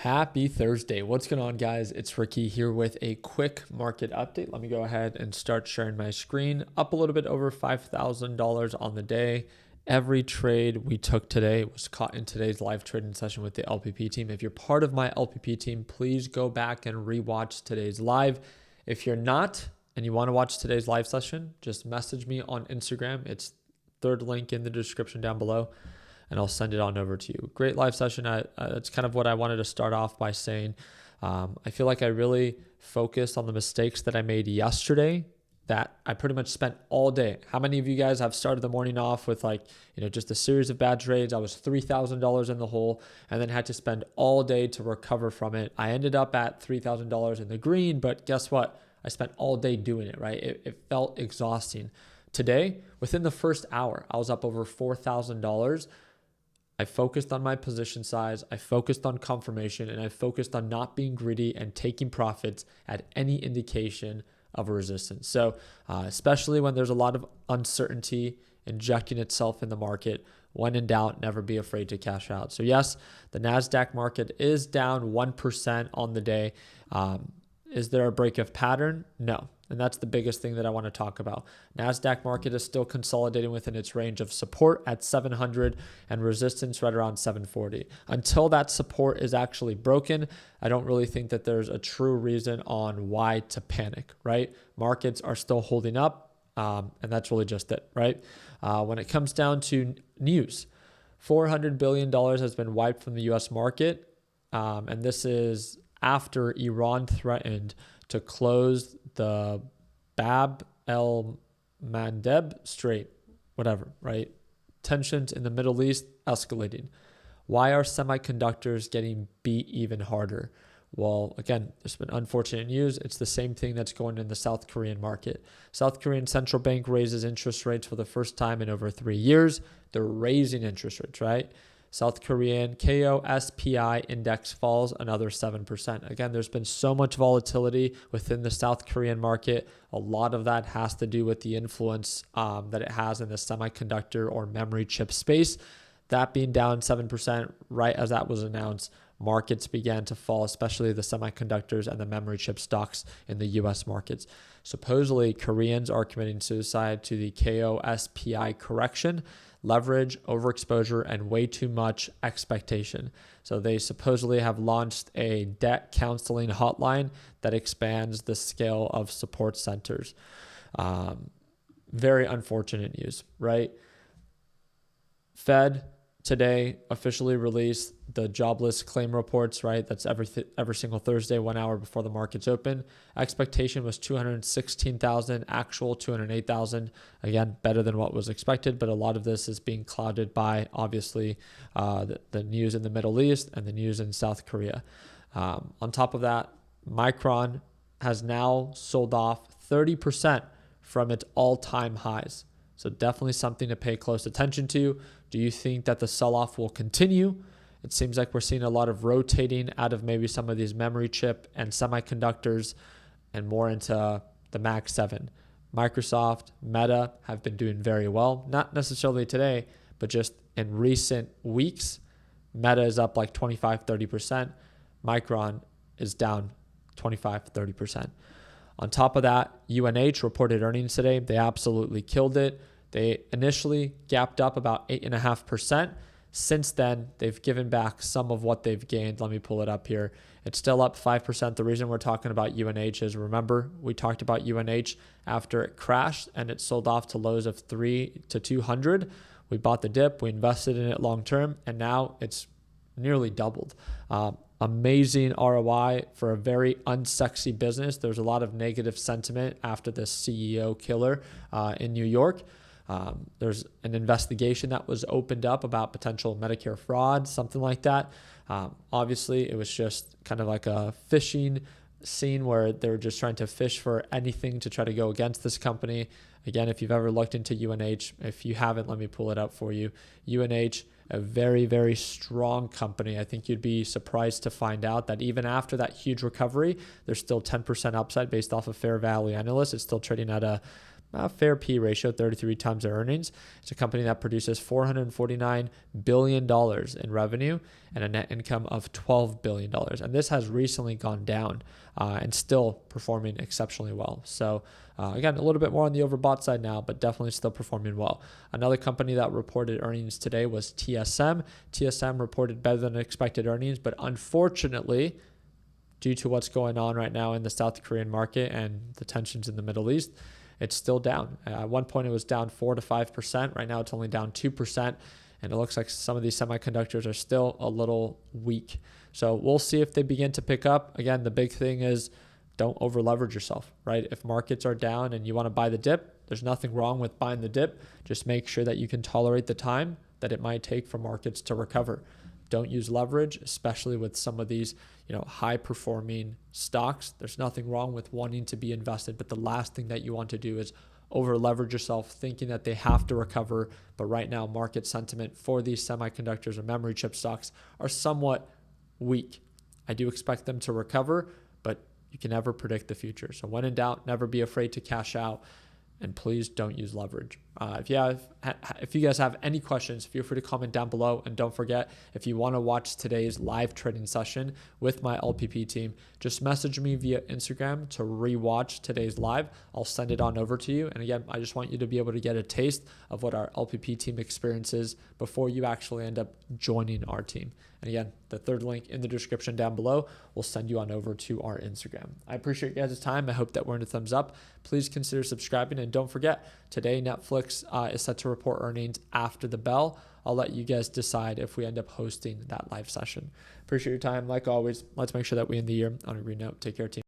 Happy Thursday. What's going on, guys? It's Ricky here with a quick market update. Let me go ahead and start sharing my screen. Up a little bit over $5,000 on the day. Every trade we took today was caught in today's live trading session with the LPP team. If you're part of my LPP team, please go back and rewatch today's live. If you're not and you want to watch today's live session, just message me on Instagram. It's third link in the description down below, and I'll send it on over to you. Great live session. That's kind of what I wanted to start off by saying. I feel like I really focused on the mistakes that I made yesterday that I pretty much spent all day. How many of you guys have started the morning off with just a series of bad trades? I was $3,000 in the hole and then had to spend all day to recover from it. I ended up at $3,000 in the green, but guess what? I spent all day doing it, right? It felt exhausting. Today, within the first hour, I was up over $4,000. I focused on my position size, I focused on confirmation, and I focused on not being greedy and taking profits at any indication of a resistance. So especially when there's a lot of uncertainty injecting itself in the market, when in doubt, never be afraid to cash out. So yes, the NASDAQ market is down 1% on the day. Is there a break of pattern? No. And that's the biggest thing that I want to talk about. NASDAQ market is still consolidating within its range of support at 700 and resistance right around 740. Until that support is actually broken, I don't really think that there's a true reason on why to panic, right? Markets are still holding up, and that's really just it, right? When it comes down to news, $400 billion has been wiped from the U.S. market, and this is after Iran threatened to close the Bab el-Mandeb Strait, whatever, right? Tensions in the Middle East escalating. Why are semiconductors getting beat even harder? Well, again, there's been unfortunate news. It's the same thing that's going in the South Korean market. South Korean central bank raises interest rates for the first time in over 3 years. They're raising interest rates, right? South Korean KOSPI index falls another 7%. Again, there's been so much volatility within the South Korean market. A lot of that has to do with the influence that it has in the semiconductor or memory chip space. That being down 7% right as that was announced, markets began to fall, especially the semiconductors and the memory chip stocks in the US markets. Supposedly, Koreans are committing suicide to the KOSPI correction, leverage, overexposure, and way too much expectation. So they supposedly have launched a debt counseling hotline that expands the scale of support centers. Very unfortunate news, right? Fed today officially released the jobless claim reports, right? That's every single Thursday, 1 hour before the markets open. Expectation was 216,000, actual 208,000. Again, better than what was expected, but a lot of this is being clouded by, obviously, the news in the Middle East and the news in South Korea. On top of that, Micron has now sold off 30% from its all-time highs. So definitely something to pay close attention to. Do you think that the sell-off will continue? It seems like we're seeing a lot of rotating out of maybe some of these memory chip and semiconductors and more into the Mag 7. Microsoft, Meta have been doing very well. Not necessarily today, but just in recent weeks. Meta is up like 25-30%. Micron is down 25-30%. On top of that, UNH reported earnings today. They absolutely killed it. They initially gapped up about 8.5%. Since then, they've given back some of what they've gained. Let me pull it up here. It's still up 5%. The reason we're talking about UNH is, remember, we talked about UNH after it crashed and it sold off to lows of 3 to 200. We bought the dip, we invested in it long term, and now it's nearly doubled. Amazing ROI for a very unsexy business. There's a lot of negative sentiment after this CEO killer in New York. There's an investigation that was opened up about potential Medicare fraud, something like that. Obviously, it was just kind of like a phishing scene where they were just trying to fish for anything to try to go against this company. Again, if you've ever looked into UNH, if you haven't, let me pull it up for you. UNH, a very, very strong company. I think you'd be surprised to find out that even after that huge recovery, there's still 10% upside based off of fair value analysts. It's still trading at a a fair P ratio, 33 times their earnings. It's a company that produces $449 billion in revenue and a net income of $12 billion. And this has recently gone down and still performing exceptionally well. So again, a little bit more on the overbought side now, but definitely still performing well. Another company that reported earnings today was TSM. TSM reported better than expected earnings, but unfortunately, due to what's going on right now in the South Korean market and the tensions in the Middle East, it's still down. At one point, it was down 4 to 5%. Right now, it's only down 2%. And it looks like some of these semiconductors are still a little weak. So we'll see if they begin to pick up. Again, the big thing is don't over leverage yourself, right? If markets are down and you want to buy the dip, there's nothing wrong with buying the dip. Just make sure that you can tolerate the time that it might take for markets to recover. Don't use leverage, especially with some of these, high performing stocks. There's nothing wrong with wanting to be invested, but the last thing that you want to do is over leverage yourself thinking that they have to recover. But right now, market sentiment for these semiconductors and memory chip stocks are somewhat weak. I do expect them to recover, but you can never predict the future. So when in doubt, never be afraid to cash out. And please don't use leverage. If you guys have any questions, feel free to comment down below. And don't forget, if you want to watch today's live trading session with my LPP team, just message me via Instagram to rewatch today's live. I'll send it on over to you. And again, I just want you to be able to get a taste of what our LPP team experiences before you actually end up joining our team. And again, the third link in the description down below will send you on over to our Instagram. I appreciate you guys' time. I hope that we're in a thumbs up. Please consider subscribing. And don't forget, today Netflix is set to report earnings after the bell. I'll let you guys decide if we end up hosting that live session. Appreciate your time. Like always, let's make sure that we end the year on a green note. Take care, team.